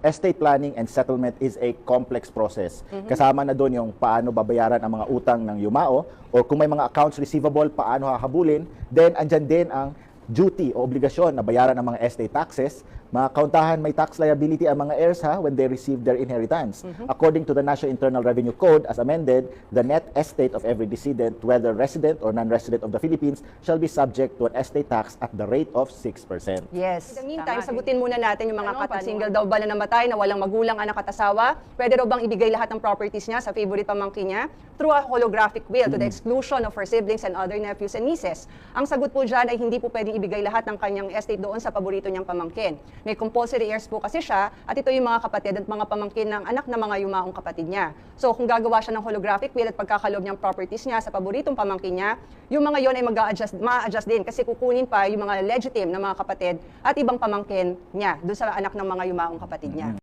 Estate planning and settlement is a complex process. Kasama na doon yung paano babayaran ang mga utang ng yumao or kung may mga accounts receivable, paano hahabulin. Then, andyan din ang duty o obligasyon na bayaran ng mga estate taxes. Mga kauntahan, may tax liability ang mga heirs when they receive their inheritance. According to the National Internal Revenue Code, as amended, the net estate of every decedent, whether resident or non-resident of the Philippines, shall be subject to an estate tax at the rate of 6%. Yes. In the meantime, sagutin muna natin yung mga single daw ba na namatay na walang magulang, anak at asawa. Pwede raw bang ibigay lahat ng properties niya sa favorite pamangkin niya through a holographic will to the exclusion of her siblings and other nephews and nieces? Ang sagot po dyan ay hindi po pwedeng ibigay lahat ng kanyang estate doon sa paborito niyang pamangkin. May compulsory heirs po kasi siya at ito yung mga kapatid at mga pamangkin ng anak na mga yumaong kapatid niya. So kung gagawa siya ng holographic will at pagkakaloob niyang properties niya sa paboritong pamangkin niya, yung mga yon ay ma-adjust din kasi kukunin pa yung mga legitimate na mga kapatid at ibang pamangkin niya doon sa anak ng mga yumaong kapatid niya.